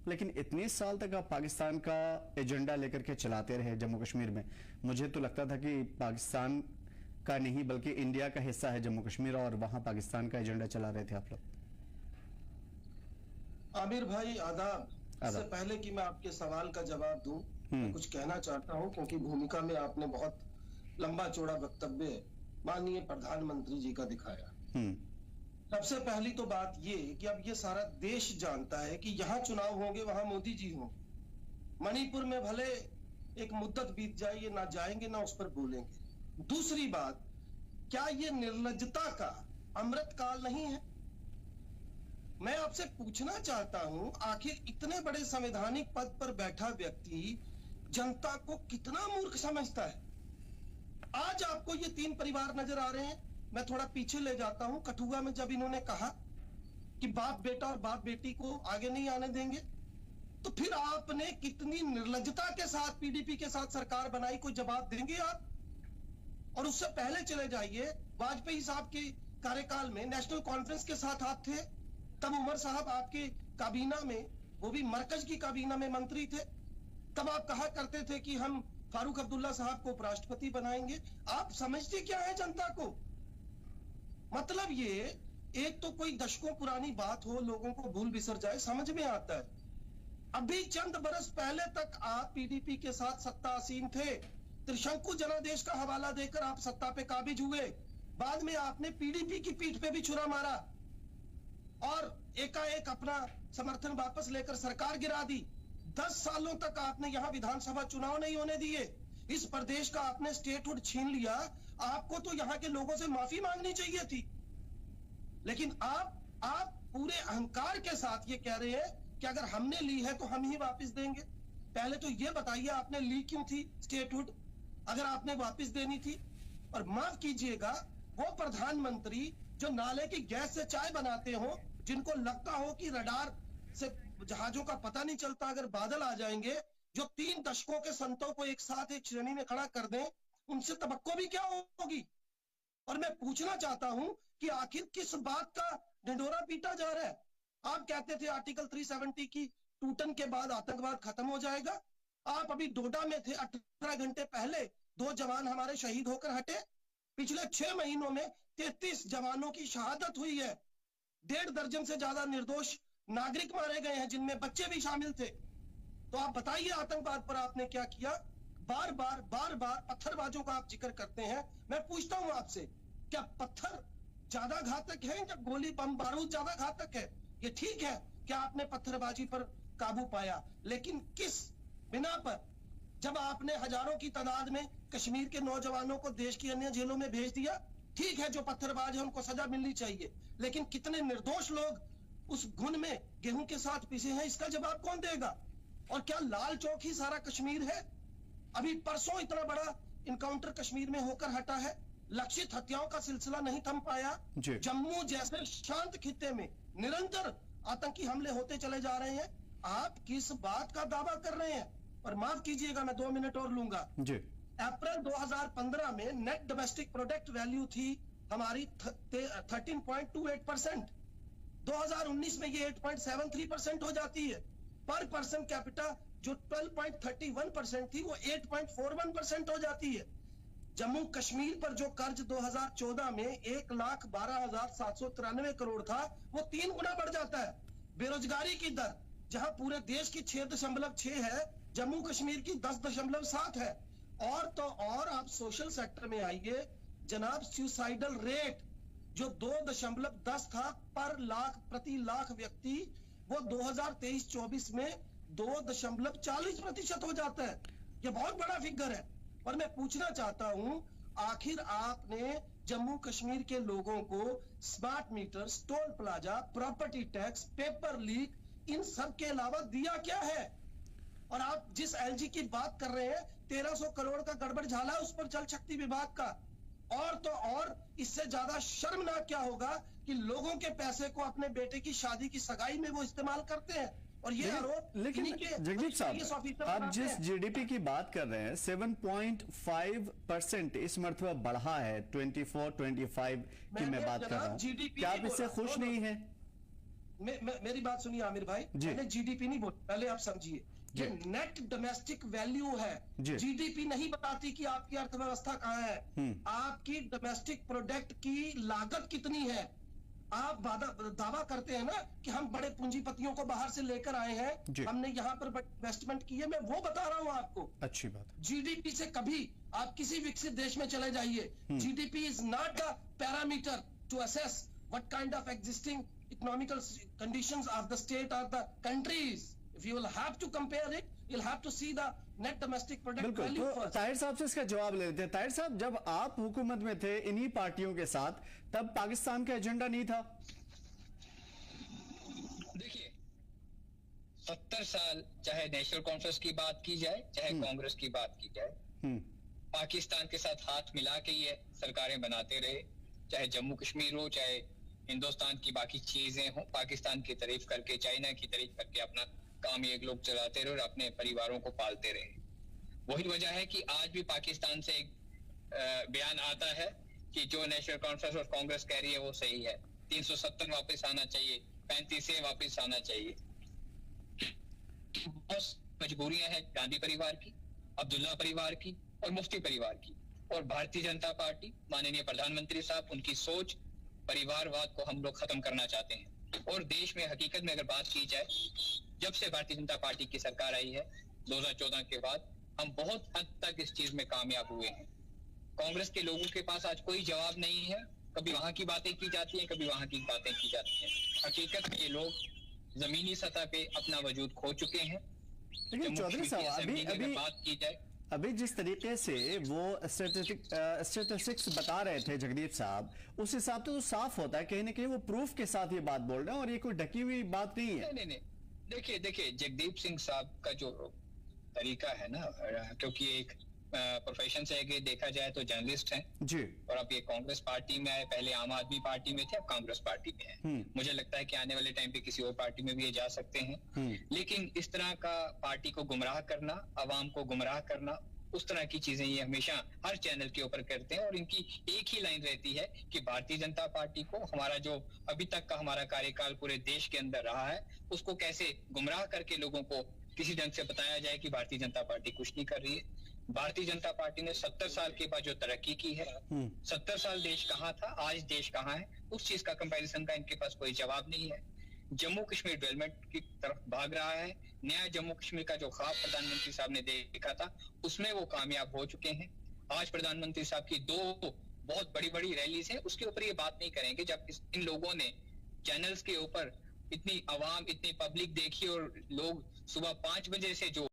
लेकिन इतने साल तक आप पाकिस्तान का एजेंडा लेकर के चलाते रहे जम्मू कश्मीर में। मुझे तो लगता था कि पाकिस्तान का नहीं बल्कि इंडिया का हिस्सा है जम्मू कश्मीर, और वहां पाकिस्तान का एजेंडा चला रहे थे आप लोग। आमिर भाई आदाब। इससे पहले कि मैं आपके सवाल का जवाब दूं, मैं कुछ कहना चाहता हूं, क्योंकि भूमिका में आपने बहुत लंबा चौड़ा वक्तव्य माननीय प्रधानमंत्री जी का दिखाया। सबसे पहली तो बात ये कि अब ये सारा देश जानता है कि यहां चुनाव होंगे, वहां मोदी जी होंगे। मणिपुर में भले एक मुद्दत बीत जाए, ये ना जाएंगे ना उस पर बोलेंगे। दूसरी बात, क्या ये निर्लज्जता का अमृत काल नहीं है? मैं आपसे पूछना चाहता हूं, आखिर इतने बड़े संवैधानिक पद पर बैठा व्यक्ति जनता को कितना मूर्ख समझता है? आज आपको ये तीन परिवार नजर आ रहे हैं। मैं थोड़ा पीछे ले जाता हूं। कठुआ में जब इन्होंने कहा कि बाप बेटा और बाप बेटी को आगे नहीं आने देंगे, तो फिर आपने कितनी निर्लज्जता के साथ पीडीपी के साथ सरकार बनाई, कोई जवाब देंगे आप? और उससे पहले चले जाइए, वाजपेयी साहब के कार्यकाल में नेशनल कॉन्फ्रेंस के साथ आप थे, तब उमर साहब आपके काबीना में, वो भी मरकज की काबीना में मंत्री थे। तब आप कहा करते थे कि हम फारूक अब्दुल्ला साहब को उपराष्ट्रपति बनाएंगे। आप समझते क्या है जनता को? मतलब ये एक तो कोई दशकों पुरानी बात हो, लोगों को भूल बिसर जाए, समझ में आता है। अभी चंद बरस पहले तक आप पीडीपी के साथ सत्ता आसीन थे। त्रिशंकु जनादेश का हवाला देकर आप सत्ता पे काबिज हुए। बाद में आपने पीडीपी की पीठ पे भी छुरा मारा और एकाएक अपना समर्थन वापस लेकर सरकार गिरा दी। 10 सालों तक आपने यहां विधानसभा चुनाव नहीं होने दिए। इस प्रदेश का आपने स्टेटहुड छीन लिया। आपको तो यहां के लोगों से माफी मांगनी चाहिए थी, लेकिन आप पूरे अहंकार के साथ ये कह रहे हैं कि अगर हमने ली है तो हम ही वापस देंगे। पहले तो ये बताइए आपने ली क्यों थी स्टेटहुड, अगर आपने वापस देनी थी? और माफ कीजिएगा, वो प्रधानमंत्री जो नाले की गैस से चाय बनाते हो, जिनको लगता हो कि रडार से जहाजों का पता नहीं चलता अगर बादल आ जाएंगे, जो 3 दशकों के संतों को एक साथ एक श्रेणी में खड़ा कर दें, उनसे तवक्को भी क्या होगी? और मैं पूछना चाहता हूं कि आखिर किस बात का ढिंढोरा पीटा जा रहा है? आप कहते थे आर्टिकल 370 की टूटन के बाद आतंकवाद खत्म हो जाएगा। आप अभी डोडा में थे, 18 घंटे पहले 2 जवान हमारे शहीद होकर हटे। पिछले 6 महीनों में 33 जवानों की शहादत हुई है। 1.5 दर्जन से ज्यादा निर्दोष नागरिक मारे गए हैं, जिनमें बच्चे भी शामिल थे। तो आप बताइए आतंकवाद पर आपने क्या किया? बार बार पत्थरबाजों का आप जिक्र करते हैं। मैं पूछता हूं आपसे, क्या पत्थर ज्यादा घातक है या गोली बम बारूद ज्यादा घातक है? ये ठीक है कि आपने पत्थरबाजी पर काबू पाया, लेकिन किस बिना पर? जब आपने हजारों की तादाद में कश्मीर के नौजवानों को देश की अन्य जेलों में भेज दिया, ठीक है, जो पत्थरबाज है उनको सजा मिलनी चाहिए, लेकिन कितने निर्दोष लोग उस घुन में गेहूं के साथ पिसे हैं, इसका जवाब कौन देगा? और क्या लाल चौक ही सारा कश्मीर है? अभी परसों इतना बड़ा इनकाउंटर कश्मीर में होकर हटा है, लक्षित हत्याओं का सिलसिला नहीं थम पाया। जम्मू जैसे शांत खित्ते में निरंतर आतंकी हमले होते चले जा रहे हैं। आप किस बात का दावा कर रहे हैं? और माफ कीजिएगा, मैं 2 मिनट और लूंगा। अप्रैल 2015 में नेट डोमेस्टिक प्रोडक्ट वैल्यू थी हमारी 13.28%। 2019 में ये 8.73% हो जाती है। पर पर्सन कैपिटा जो 12.31% थी, वो 8.41% हो जाती है। जम्मू कश्मीर पर जो कर्ज 2014 में 1,12,793 करोड़ था, वो 3 गुना बढ़ जाता है। बेरोजगारी की दर जहां पूरे देश की 6.6 है, जम्मू कश्मीर की 10.7 है। और तो और आप सोशल सेक्टर में आइए जनाब, सुसाइडल रेट जो 2.10 था पर लाख प्रति लाख व्यक्ति, वो 2023-24 में 2.40% हो जाता है। ये बहुत बड़ा फिगर है। और मैं पूछना चाहता हूं, आखिर आपने जम्मू कश्मीर के लोगों को smart meter, toll plaza, property tax, paper leak, इन सब के अलावा दिया क्या है? और आप जिस एलजी की बात कर रहे हैं, 1300 करोड़ का गड़बड़ झाला उस पर जल शक्ति विभाग का। और तो और इससे ज्यादा शर्मनाक क्या होगा कि लोगों के पैसे को अपने बेटे की शादी की सगाई में वो इस्तेमाल करते हैं। और ये आरोप, लेकिन जगदीप साहब, आप जिस जीडीपी की बात कर रहे हैं 7.5% इस मरतबा बढ़ा है, 24-25 की मैं बात कर रहा हूं, क्या आप इससे खुश नहीं है? मेरी बात सुनिए आमिर भाई, मैंने जीडीपी नहीं बोला, पहले आप समझिए। ये नेट डोमेस्टिक वैल्यू है, जीडीपी नहीं बताती कि आपकी अर्थव्यवस्था कहाँ है, आपकी डोमेस्टिक प्रोडक्ट की लागत कितनी है। आप दावा करते हैं ना कि हम बड़े पूंजीपतियों को बाहर से लेकर आए हैं, हमने यहाँ पर इन्वेस्टमेंट की है, मैं वो बता रहा हूँ आपको। अच्छी बात। जीडीपी से कभी आप किसी विकसित देश में चले जाइए, GDP is not the parameter to assess what kind of existing economical conditions of the state और the countries. If you will have to compare it, you'll have to see the net domestic product value first. Tahir साहब से इसका जवाब ले लेते हैं। ताहिर साहब, जब आप हुकूमत में थे इन्हीं पार्टियों के साथ, तब पाकिस्तान का एजेंडा नहीं था। देखिए, 70 साल चाहे नेशनल कॉन्फ्रेंस की बात की जाए, चाहे कांग्रेस की बात की जाए, पाकिस्तान के साथ हाथ मिला के ये सरकारें बनाते रहे, चाहे जम्मू कश्मीर हो, चाहे हिंदुस्तान की बाकी चीजें हो, पाकिस्तान की तारीफ करके, चाइना की तारीफ करके अपना काम ये लोग चलाते रहे और अपने परिवारों को पालते रहे। वही वजह है कि आज भी पाकिस्तान से एक बयान आता है कि जो नेशनल कॉन्फ्रेंस और कांग्रेस कह रही है वो सही है, 370 वापस आना चाहिए, 35 से वापस आना चाहिए। बहुत मजबूरियां हैं गांधी परिवार की, अब्दुल्ला परिवार की और मुफ्ती परिवार की, और भारतीय जनता पार्टी, माननीय प्रधानमंत्री साहब, उनकी सोच परिवारवाद को हम लोग खत्म करना चाहते हैं। और देश में हकीकत में अगर बात की जाए, जब से भारतीय जनता पार्टी की सरकार आई है 2014 के बाद, हम बहुत हद तक इस चीज में कामयाब हुए हैं। कांग्रेस के लोगों के पास आज कोई जवाब नहीं है, कभी वहां की बातें की जाती हैं, कभी वहां की बातें की जाती हैं। हकीकत में ये लोग जमीनी सतह पे अपना वजूद खो चुके हैं। लेकिन चौधरी साहब, बात की जाए, अभी जिस तरीके से वो स्टेटिस्टिक्स बता रहे थे जगदीप साहब, उस हिसाब से तो साफ होता है कहीं ना कहीं वो प्रूफ के साथ ये बात बोल रहे हैं और ये कोई ढकी हुई बात नहीं है। नहीं, देखिए जगदीप सिंह साहब का जो तरीका है ना, क्योंकि एक प्रोफेशन से आगे देखा जाए तो जर्नलिस्ट हैं जी, और अब ये कांग्रेस पार्टी में आए, पहले आम आदमी पार्टी में थे, अब कांग्रेस पार्टी में है। मुझे लगता है कि आने वाले टाइम पे किसी और पार्टी में भी ये जा सकते हैं। लेकिन इस तरह का पार्टी को गुमराह करना, अवाम को गुमराह करना, उस तरह की चीजें ये हमेशा हर चैनल के ऊपर करते हैं। और इनकी एक ही लाइन रहती है कि भारतीय जनता पार्टी को, हमारा जो अभी तक का हमारा कार्यकाल पूरे देश के अंदर रहा है, उसको कैसे गुमराह करके लोगों को किसी ढंग से बताया जाए कि भारतीय जनता पार्टी कुछ नहीं कर रही है। भारतीय जनता पार्टी ने 70 साल के बाद जो तरक्की की है, 70 साल देश कहाँ था, आज देश कहाँ है, उस चीज का कंपैरिजन का इनके पास कोई जवाब नहीं है। जम्मू कश्मीर डेवलपमेंट की तरफ भाग रहा है। नया जम्मू कश्मीर का जो ख्वाब प्रधानमंत्री साहब ने देखा था, उसमें वो कामयाब हो चुके हैं। आज प्रधानमंत्री साहब की 2 बहुत बड़ी बड़ी रैलीज है, उसके ऊपर ये बात नहीं करेंगे जब इन लोगों ने चैनल्स के ऊपर इतनी आवाम, इतनी पब्लिक देखी और लोग सुबह 5 बजे से जो